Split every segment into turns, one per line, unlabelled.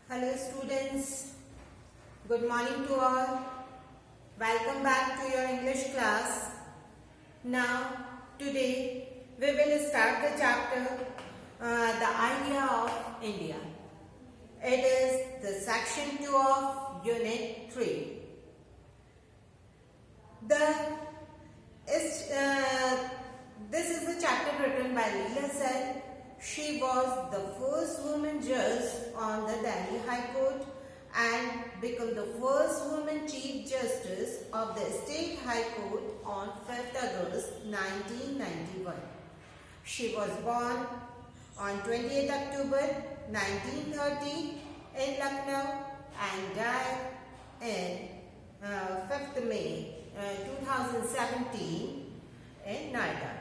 Hello students, good morning to all. Welcome back to your English class. Now today we will start the chapter The Idea of India. It is the section 2 of Unit 3. This is the chapter written by Leela Sen. She was the first woman judge on the Delhi High Court and became the first woman Chief Justice of the State High Court on 5th August 1991. She was born on 28th October 1930 in Lucknow and died in 5th May 2017 in Noida.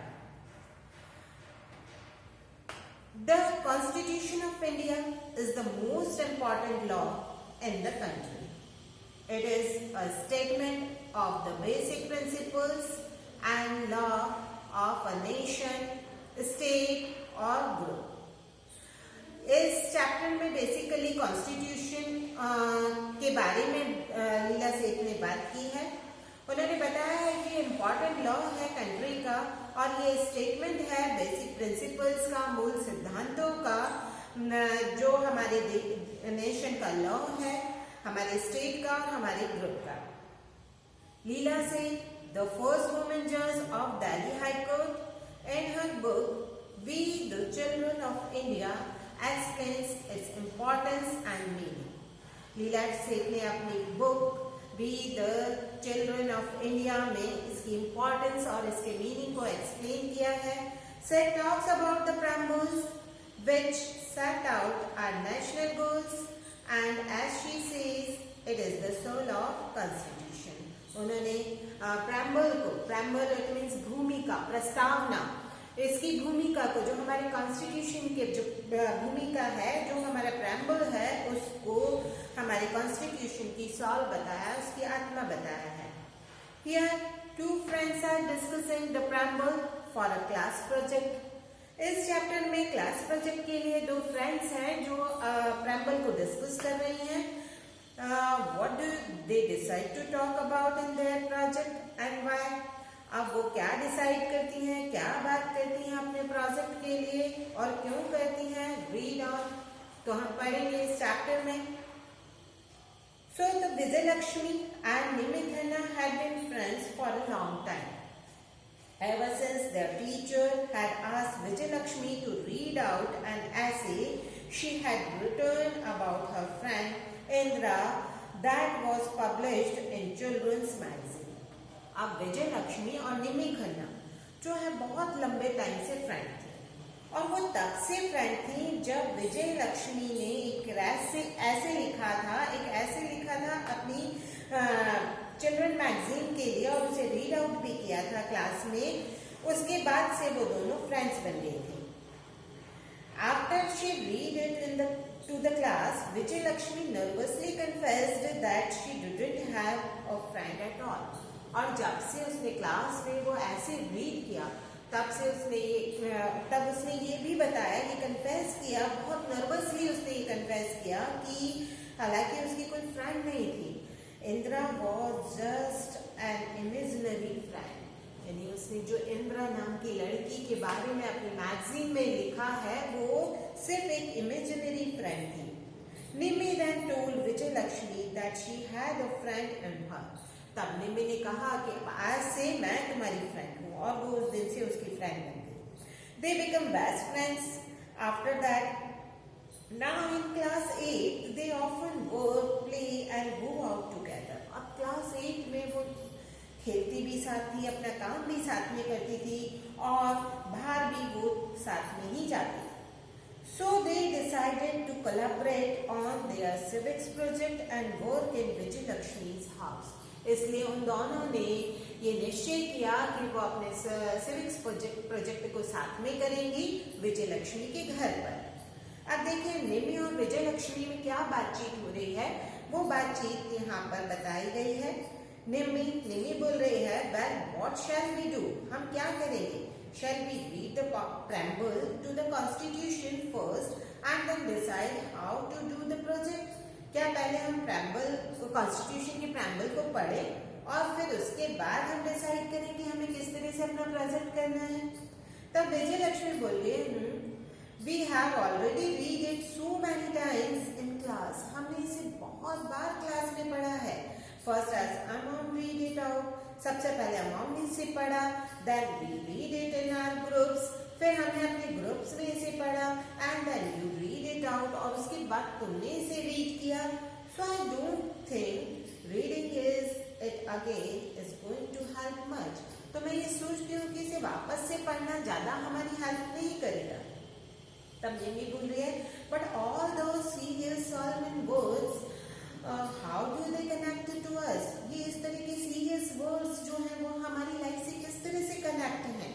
The Constitution of India is the most important law in the country. It is a statement of the basic principles and law of a nation, state or group. इस chapter में basically constitution के बारे में लीला सेठ ने बात की है. उन्होंने बताया है कि इम्पॉर्टेंट लॉ है कंट्री का और ये स्टेटमेंट है बेसिक प्रिंसिपल्स का, मूल सिद्धांतों का, जो हमारे नेशन का लॉ है, हमारे स्टेट का और हमारे ग्रुप का. लीला सेठ, द फर्स्ट वुमेन जज of Delhi high court, in her book We the Children of India explains its importance and meaning. लीला सेठ ने अपनी book We the Children of India में इसकी इम्पोर्टेंस और इसके मीनिंग को एक्सप्लेन किया है. Set talks about the preambles which set out our national goals and as she says it is the soul of constitution. उन्होंने preamble it means भूमिका, प्रस्तावना, इसकी भूमिका को, जो हमारे कॉन्स्टिट्यूशन के जो भूमिका है, जो हमारा preamble है, उसको हमारे कॉन्स्टिट्यूशन की सॉल बताया, उसकी आत्मा बताया है. Here two friends are discussing the preamble for a class project. इस चैप्टर में क्लास प्रोजेक्ट के लिए दो फ्रेंड्स हैं जो preamble को डिस्कस कर रही हैं. What do they decide to talk about in their project and why? अब वो क्या डिसाइड करती हैं, क्या बात करती हैं अपने प्रोजेक्ट के लिए और क्यों करती हैं? Read on. तो हम पढ़ेंगे इस चैप्टर में. So the Vijayalakshmi and Nimit Khanna had been friends for a long time. Ever since their teacher had asked Vijayalakshmi to read out an essay she had written about her friend Indra that was published in children's magazine. अब विजयलक्ष्मी और निमी खन्ना जो है बहुत लंबे time से friend थी और वो तब से फ्रेंड थी जब विजयलक्ष्मी ने एक ऐसे लिखा था अपनी चिल्ड्रन मैगजीन के लिए और उसे रीड आउट भी किया था क्लास में. उसके बाद से वो दोनों फ्रेंड्स बन गई थी. After she read it to the class, Vijayalakshmi nervously confessed that she didn't have a friend at all. और जब से उसने क्लास में वो ऐसे रीड किया तब उसने ये भी बताया, ये कन्फेस किया, बहुत नर्वसली उसने ये कन्फेस किया कि हालांकि उसकी कोई फ्रेंड नहीं थी. Indira was just an imaginary friend. यानी उसने जो इंदिरा नाम की लड़की के बारे में अपनी मैगजीन में लिखा है वो सिर्फ एक इमेजिनरी फ्रेंड थी. निमी then told Vijayalakshmi that she had a friend in her. तब निमी ने कहा कि आज से मैं तुम्हारी फ्रेंड हूँ और वो उस दिन से उसकी फ्रेंड बन गई. They become best friends after that. Now in class 8 they often work, play and go out together. अब क्लास 8 में वो खेलती भी साथ थी, अपना काम भी साथ में करती थी और बाहर भी वो साथ में ही जाती थी. So they decided to collaborate on their civics project and work in Vijayalakshmi's house. इसलिए उन दोनों ने ये निश्चय किया कि वो अपने सिविक्स प्रोजेक्ट को साथ में करेंगी विजयलक्ष्मी के घर पर. अब देखिए निमी और विजयलक्ष्मी में क्या बातचीत हो रही है, वो बातचीत यहाँ पर बताई गई है. निमी बोल रही है, well what shall we do? हम क्या करेंगे? Shall we read the preamble to the constitution first and then decide how to do the project? क्या पहले हम preamble को, कॉन्स्टिट्यूशन के preamble को पढ़ें और फिर उसके बाद हम डिसाइड करें कि हमें किस तरह से अपना प्रोजेक्ट करना है? तब विजय लक्ष्मी बोलिए, We have already read it so many times in class. हमने इसे बहुत बार क्लास में पढ़ा है. First as Amon read it out. सबसे पहले अमोम ने इसे पढ़ा. Then we read it in our groups. फिर हमने अपने ग्रुप्स में इसे पढ़ा. And then you read it out. और उसके बाद तुमने इसे रीड किया. So I don't think reading it again is going to help much. तो मैं ये सोचती हूँ कि इसे वापस से पढ़ना ज्यादा हमारी हेल्प नहीं करेगा. तब ये भी बोल रही है, but all those serious Solomon words, how do they connect to us? ये इस तरह के serious words जो हैं वो हमारी लाइफ से किस तरह से कनेक्ट हैं?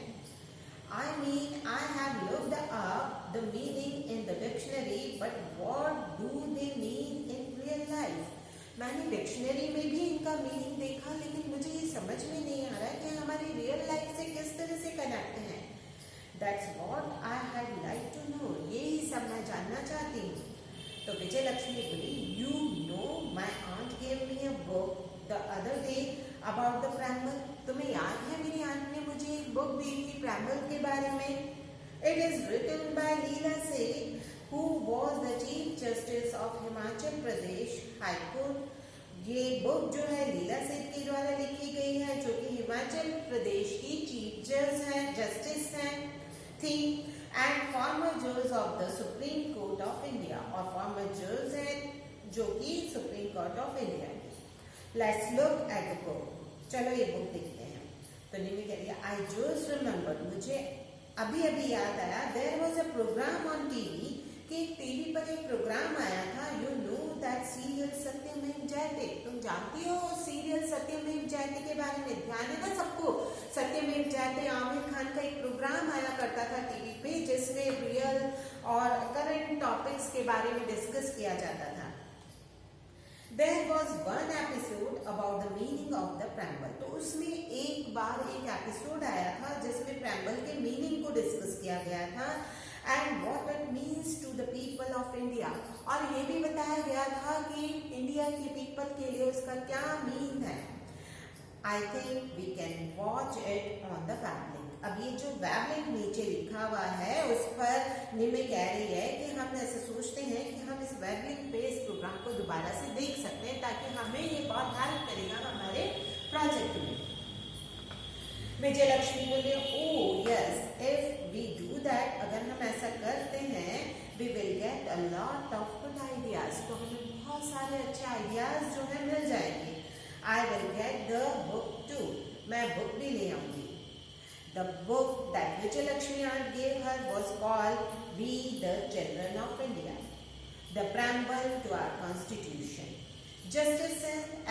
I mean, I have looked up the meaning in the dictionary, but what do they mean in real life? मैंने डिक्शनरी में भी इनका मीनिंग देखा, लेकिन मुझे ये समझ में नहीं आ रहा कि हमारी रियल लाइफ से किस तरह से कनेक्ट हैं. That's what I had like to know. यही सब मैं जानना चाहती हूँ. तो विजय लक्ष्मी बोली, You know, my aunt gave me a book the other day about the preamble. तुम्हें याद है मेरी आंट ने मुझे एक बुक दी थी preamble के बारे में. It is written by Leela Seth, who was the Chief Justice of Himachal Pradesh High Court. ये बुक जो है लीला सेठ के द्वारा लिखी गई है, जो कि हिमाचल प्रदेश की चीफ जज हैं, जस्टिस हैं थी, एंड फॉर्मर जज of the supreme court of India, और फॉर्मर जज है जो कि सुप्रीम कोर्ट ऑफ इंडिया की. Let's look at the book. चलो ये बुक देखते हैं. तो निमी कह रही है, आई जस्ट रिमेम्बर, मुझे अभी अभी याद आया, there was a programme on TV, कि टीवी पर एक प्रोग्राम आया था. यू नो दैट सीरियल सत्यमेव जयते. तुम जानती हो सीरियल सत्यमेव जयते के बारे में? ध्यान है ना सबको? सत्यमेव जयते आमिर खान का एक प्रोग्राम आया करता था टीवी पे, जिसमें रियल और करंट टॉपिक्स के बारे में डिस्कस किया जाता था. There was one episode about the meaning of the preamble. तो उसमें एक बार एक एपिसोड आया था जिसमें preamble के मीनिंग को डिस्कस किया गया था, and what it means to the people of India. और ये भी बताया गया था कि इंडिया के पीपल के लिए उसका क्या मीन है. I think we can watch it on the web link. अब ये जो वेब लिंक नीचे लिखा हुआ है उस पर निमी कह रही है कि हम ऐसे सोचते हैं कि हम इस वेब लिंक पे इस प्रोग्राम को दोबारा से देख सकते हैं, ताकि हमें ये बहुत हेल्प करेगा हमारे प्रोजेक्ट में. विजय लक्ष्मी बोले, oh yes, if we do that, अगर हम ऐसा करते हैं, we will get a lot of good ideas. तो हमें बहुत सारे अच्छे आइडियाज जो है मिल जाएंगे. I will get the book too, मैं बुक भी ले आऊंगी. The book that Vijay Lakshmi aunt gave her was called We the Children of India, the preamble to our constitution. Justice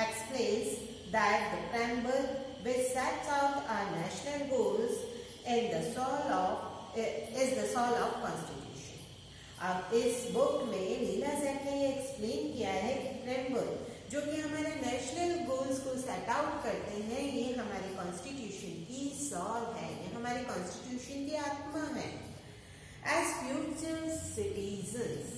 explains that the preamble, which sets out our national goals, is the soul of constitution. अब इस book में लीला सेठ ने ये explain किया है कि preamble जो कि हमारे नेशनल गोल्स को सेट आउट करते हैं, ये हमारे कॉन्स्टिट्यूशन की सोल है, ये हमारे कॉन्स्टिट्यूशन की आत्मा है. एज फ्यूचर सिटीजन्स,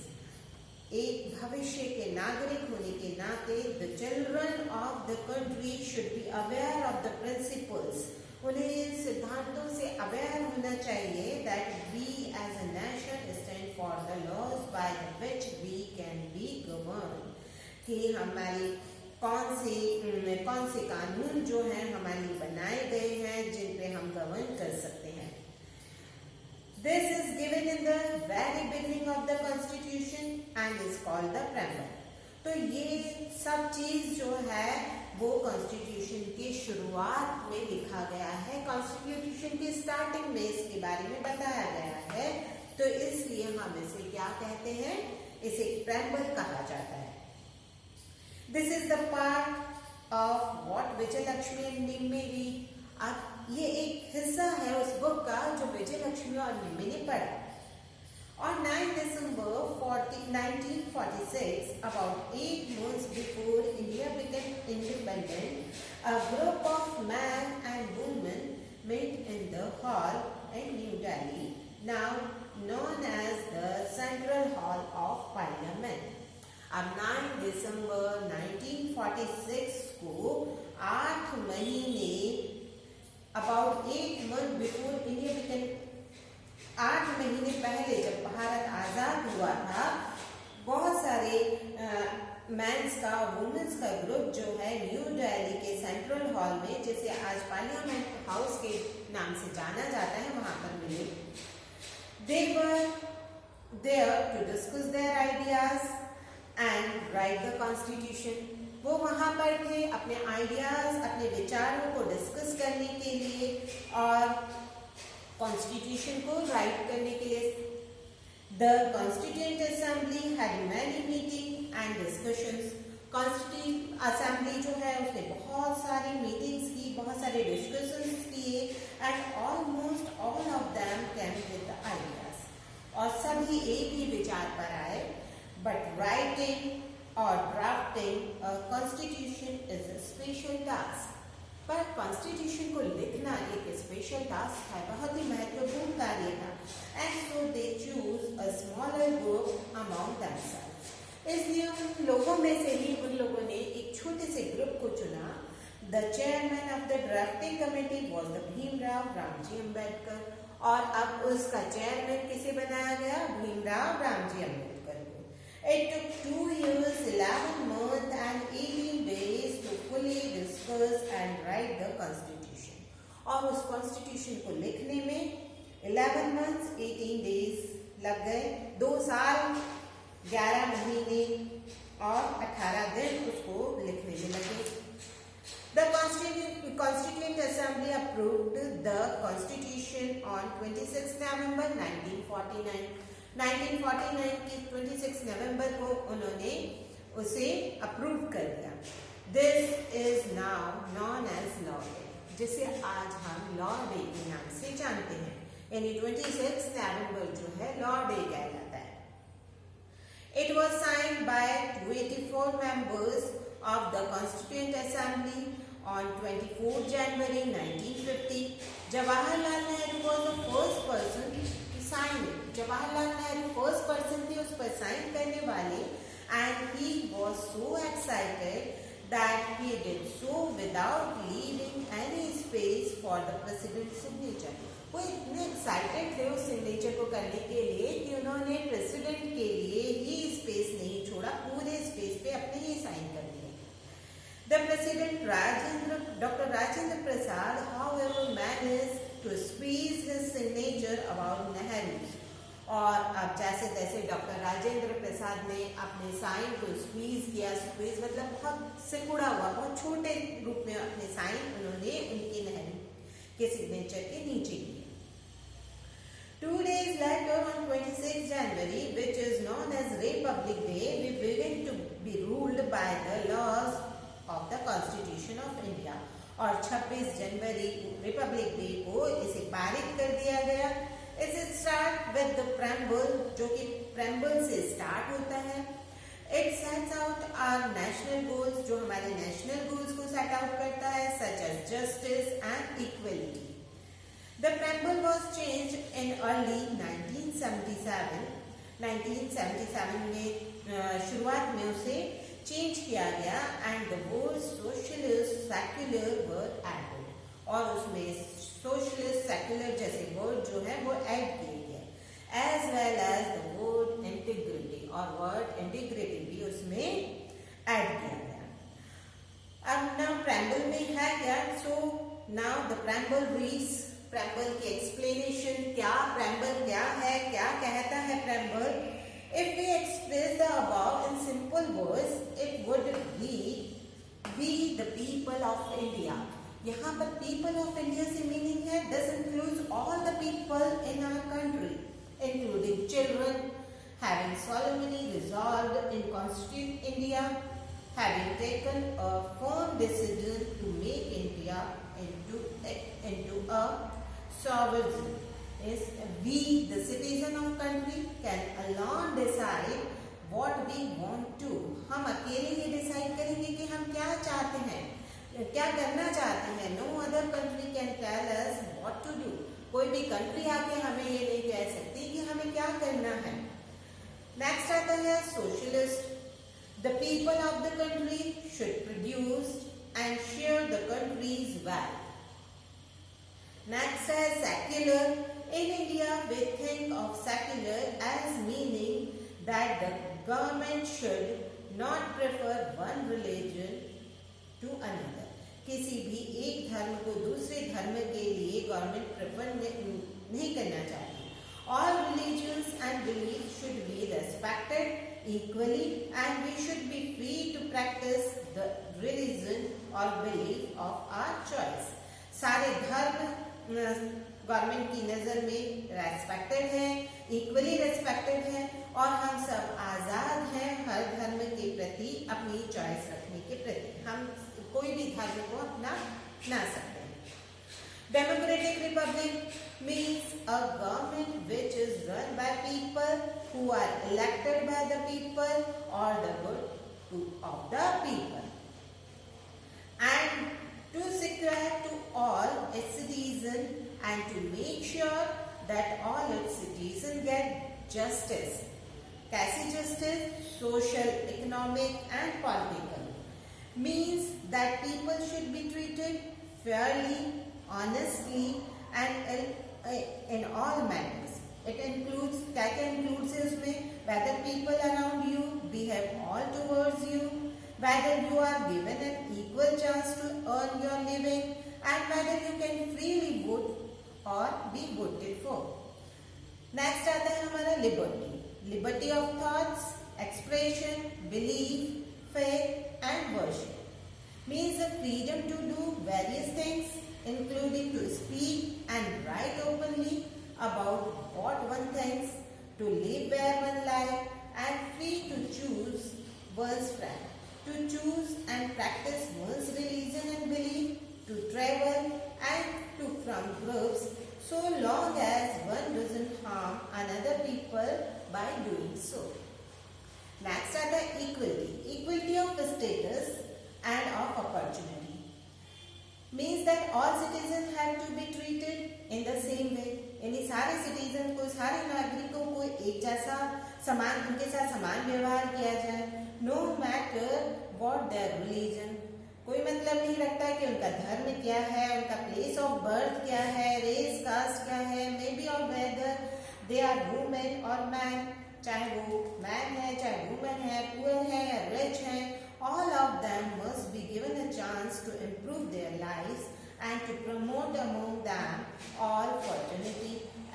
एक भविष्य के नागरिक होने के नाते, the children of the country should be aware of the principles. उन्हें इन सिद्धांतों से अवेयर होना चाहिए that we as a nation stand for the laws by which we can be govern. कि हमारे कौन से कानून जो हैं हमारे लिए बनाए गए हैं जिन पे हम गवर्न कर सकते हैं. This is given in the very beginning of the Constitution and is called the preamble. तो ये सब चीज जो है वो कॉन्स्टिट्यूशन की शुरुआत में लिखा गया है, कॉन्स्टिट्यूशन की स्टार्टिंग में इसके बारे में बताया गया है. तो इसलिए हम इसे क्या कहते हैं, इसे preamble कहा जाता है. This is the part of what Vijay Lakshmi and Nimmi read. अब ये एक हिस्सा है उस बुक का जो विजय लक्ष्मी और निम्मी ने पढ़ा. On 9 December 1946, about 8 months before India became independent, a group of men and women met in the hall in New Delhi, now known as the Central Hall of parliament. अब 9 दिसंबर 1946 को 8 महीने about 8 month before India became 8 महीने पहले जब भारत आजाद हुआ था, बहुत सारे मेंस का वुमेन्स का ग्रुप जो है न्यू दिल्ली के सेंट्रल हॉल में, जिसे आज पार्लियामेंट हाउस के नाम से जाना जाता है, वहां पर मिले। They were there to discuss their ideas and write the constitution. वो वहां पर थे अपने आइडियाज, अपने विचारों को डिस्कस करने के लिए और कॉन्स्टिट्यूशन को राइट करने के लिए। The Constituent Assembly had many meetings and discussions. Constitute assembly जो है उसने बहुत सारी मीटिंग्स की, बहुत सारे डिस्कशंस किए and almost all of them came with the ideas, और सभी एक ही विचार पर आए। बट राइटिंग और drafting a constitution is a special task. पर कॉन्स्टिट्यूशन को लिखना एक स्पेशल टास्क है, बहुत ही महत्वपूर्ण कार्य था। And so they choose a smaller group among themselves. इसलिए उन लोगों में से ही उन लोगों ने एक छोटे से ग्रुप को चुना। The chairman of the drafting committee was the Bhimrao Ramji Ambedkar, और अब उसका चेयरमैन किसे बनाया गया? भीमराव रामजी अम्बेडकर को। It took 2 years, 11 months and 18 days to fully discuss and write the constitution. और उस कॉन्स्टिट्यूशन को लिखने में 11 months, 18 days लग गए। 2 साल 11 महीने और 18 दिन उसको लिखने में लगे। The Constituent Assembly approved the Constitution on 26 November 1949. 1949 की 26 नवंबर को उन्होंने उसे अप्रूव कर दिया। This is now known as Law Day, जिसे आज हम लॉ डे के नाम से जानते हैं। यानी 26 नवंबर जो है लॉ डे कहलाता है। It was signed by 284 members of the Constituent Assembly on 24 January 1950. Jawaharlal Nehru was the first person to sign it. Jawaharlal Nehru first person थे उस पर साइन करने वाले, and he was so excited that he did so without leaving any space for the president signature. वो इतने excited थे उस signature को करने के लिए कि उन्होंने प्रेसिडेंट के लिए ही स्पेस नहीं छोड़ा, पूरे स्पेस पे अपने ही साइन कर दिए। The president doctor Rajendra Prasad however managed to squeeze his signature about Nehru's, और अब जैसे तैसे डॉक्टर राजेंद्र प्रसाद ने अपने साइन को स्क्वीज किया। स्क्वीज मतलब बहुत सिकुड़ा हुआ, बहुत छोटे रूप में अपने साइन उन्होंने उनके नेहरू के सिग्नेचर के नीचे किए। 2 days later on 26 January, which is known as Republic Day, we begin to be ruled by the laws of the Constitution of India. और 26 जनवरी रिपब्लिक डे को इसे पारित कर दिया गया। इसे स्टार्ट विद द प्रेम्बल, जो कि प्रेम्बल से स्टार्ट होता है। It sets out our national goals, जो हमारे नेशनल गोल्स को सेट आउट करता है, such as justice and equality. The preamble was changed in early 1977। 1977 में शुरुआत में उसे चेंज किया गया and the word socialist secular were added, और उसमें सोशलिस्ट सेक्युलर जैसे वर्ड जो है वो ऐड किए गए, as well as the word integrity, और वर्ड इंटीग्रिटी भी उसमें ऐड किया गया। अब नाउ प्रेम्बल में है क्या? So now the preamble reads, preamble की एक्सप्लेनेशन क्या, प्रेम्बल क्या है, क्या कहता है preamble. If we express the above in simple words, it would be we the people of India. यहाँ पर people of India से meaning है this includes all the people in our country, including children, having solemnly resolved in constitute India, having taken a firm decision to make India into a sovereign. Is we the citizen of country can alone decide what we want to. हम अकेले ही decide करेंगे कि हम क्या चाहते हैं, क्या करना चाहते हैं। No other country can tell us what to do. कोई भी कंट्री आके हमें ये नहीं कह सकती कि हमें क्या करना है। नेक्स्ट आता है socialist, the people of the country should produce and share the country's wealth. Next है secular. In India we think of secular as meaning that the government should not prefer one religion to another. किसी भी एक धर्म को दूसरे धर्म के लिए गवर्नमेंट प्रेफर नहीं करना चाहिए। All religions and beliefs should be respected equally and we should be free to practice the religion or belief of our choice. सारे धर्म गवर्नमेंट की नज़र में रेस्पेक्टेड है, इक्वली रेस्पेक्टेड है और हम सब आज़ाद हैं हर धर्म के प्रति अपनी चॉइस रखने के प्रति। हम कोई भी धर्म को अपना सकते हैं। Democratic Republic means a government which is run by people who are elected by the people or the good of the people, and to secure to all its citizens and to make sure that all its citizens get justice. कैसी justice? Social, economic and political. Means that people should be treated fairly, honestly and in all matters. It includes, क्या includes इसमें? Whether people around you behave all towards you, whether you are given an equal chance to earn your living, and whether you can freely vote or be voted for. Next आता है हमारा liberty. Liberty of thoughts, expression, belief, faith and worship. Means the freedom to do various things, including to speak and write openly about what one thinks, to live where one likes, and free to choose one's friend, to choose and practice one's religion and belief, to travel and to from groups, so long as one doesn't harm another people by doing so. Next are the equality. Equality of status and of opportunity. Means that all citizens have to be treated in the same way. यानी सारे citizen को, सारे नागरिकों को एक जैसा समान, उनके साथ समान व्यवहार किया जाए। No matter what their religion, कोई मतलब नहीं रखता कि उनका धर्म क्या है, उनका प्लेस ऑफ बर्थ क्या है, रेस कास्ट क्या है, मे बी और वेदर दे आर वुमेन और मैन, चाहे वो मैन है चाहे वुमेन है, पुअर है या रिच है, all of them must be given a chance to improve their lives and to promote among them all fraternity,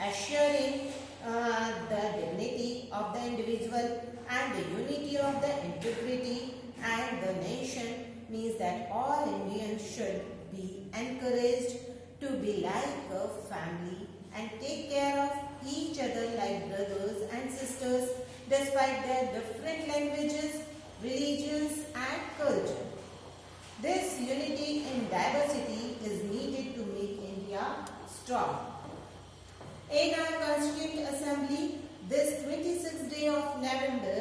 assuring the dignity of the individual and the unity of the integrity and the nation. Means that all Indians should be encouraged to be like a family and take care of each other like brothers and sisters despite their different languages, religions and culture. This unity in diversity is needed to make India strong. In our Constituent Assembly, this 26th day of November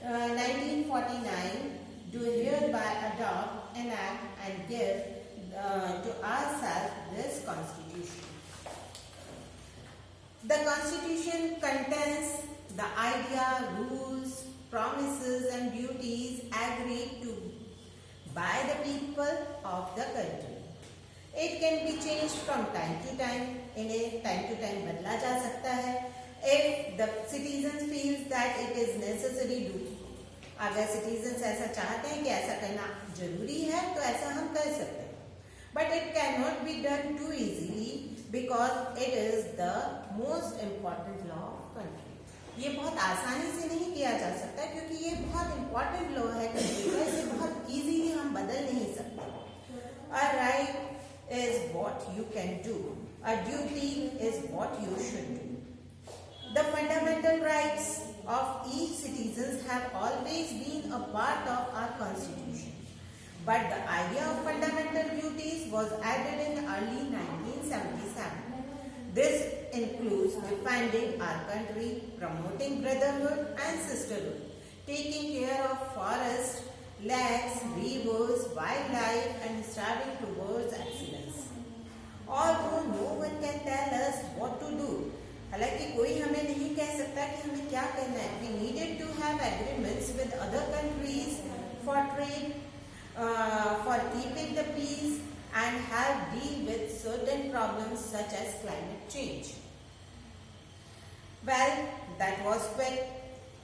1949, do hereby adopt, enact and give to ourselves this Constitution. The Constitution contains the idea, rules, promises and duties agreed to by the people of the country. It can be changed from time to time. इन्हें time to time बदला जा सकता है. If the citizens feels that it is necessary to, अगर citizens ऐसा चाहते हैं कि ऐसा करना जरूरी है तो ऐसा हम कर सकते हैं. But it cannot be done too easily because it is the most important law of country. ये बहुत आसानी से नहीं किया जा सकता क्योंकि ये बहुत इम्पोर्टेंट लॉ है कंट्री का, इसे बहुत इजीली हम बदल नहीं सकते. A right is what you can do. A duty is what you should do. The fundamental rights of each citizens have always been a part of our constitution. But the idea of fundamental duties was added in early 1977. This includes defending our country, promoting brotherhood and sisterhood, taking care of forests, lakes, rivers, wildlife and striving towards excellence. Although no one can tell us what to do, हालांकि कोई हमें नहीं कह सकता कि हमें क्या करना है. We needed to have agreed with other countries for trade, for keeping the peace, and help deal with certain problems such as climate change. Well, that was quick.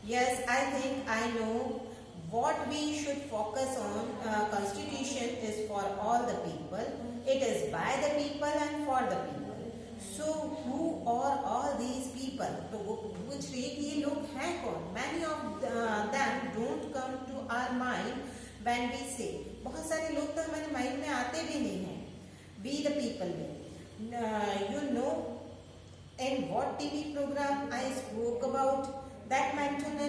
Yes, I think I know what we should focus on. Constitution is for all the people. It is by the people and for the people. So who are all these people? तो वो पूछ रही है कि ये लोग हैं कौन? Many of them don't come to our mind when we say. बहुत सारे लोग तो हमारे माइंड में आते भी नहीं हैं. We the people में. You know in what TV program I spoke about that mentioned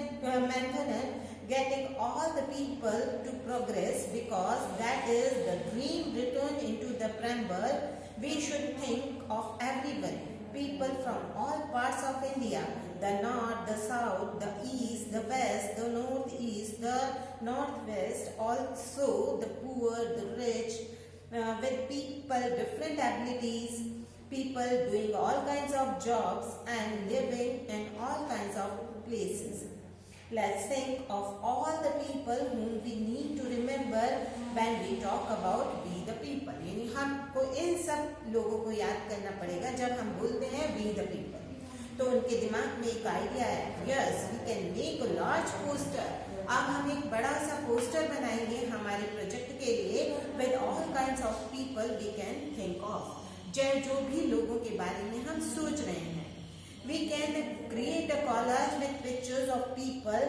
getting all the people to progress, because that is the dream written into the preamble. We should think of everyone, people from all parts of India, the north, the south, the east, the west, the northeast, the northwest, also the poor, the rich, with people different abilities, people doing all kinds of jobs and living in all kinds of places. Let's think of all the people whom we need to remember when we talk about we the people. यानी हमको इन सब लोगों को याद करना पड़ेगा जब हम बोलते हैं we the people. तो उनके दिमाग में एक आइडिया है. Yes, we can make a large poster. अब हम एक बड़ा सा पोस्टर बनाएंगे हमारे प्रोजेक्ट के लिए with all kinds of people we can think of. जो भी लोगों के बारे में हम सोच रहे हैं. We can create a collage with pictures of people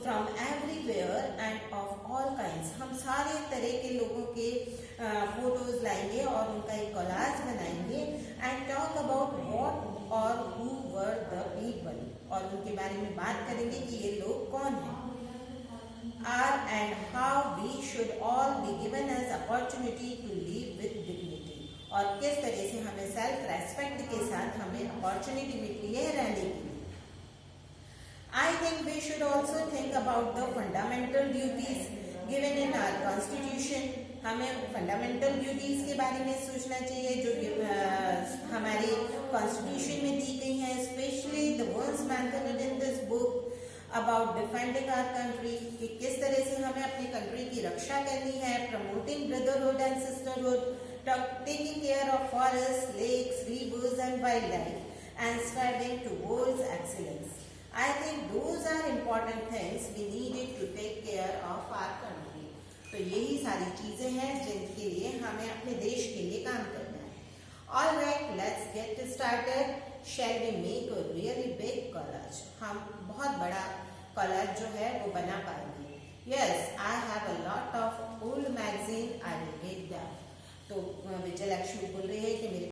from everywhere and of all kinds. हम सारे तरह के लोगों के फोटोज लाएंगे और उनका एक collage बनाएंगे and talk about what or who were the people. और उनके बारे में बात करेंगे कि ये लोग कौन हैं. Are and how we should all be given as opportunity to live with dignity. और किस तरह से हमें सेल्फ रेस्पेक्ट के साथ हमें अपॉर्चुनिटी मिलती है रहने की. I think we should also think about the fundamental duties given in our constitution. हमें फंडामेंटल ड्यूटीज के बारे में सोचना चाहिए जो हमारे कॉन्स्टिट्यूशन में दी गई हैं, specially the words mentioned in this book about defending our country, कि किस तरह से हमें अपनी कंट्री की रक्षा करनी है, promoting brotherhood and sisterhood, taking care of forests, lakes, rivers and wildlife, and striving towards excellence. I think those are important things we needed to take care of our country. तो यही सारी चीजें हैं जिनके लिए हमें अपने देश के लिए काम करना है. All right, let's get started. Shall we make a really big collage? हम बहुत बड़ा collage जो है वो बना पाएंगे. Yes, I have a lot of old magazine. I will get them. तो विजय लक्ष्मी बोल रही है कि मेरे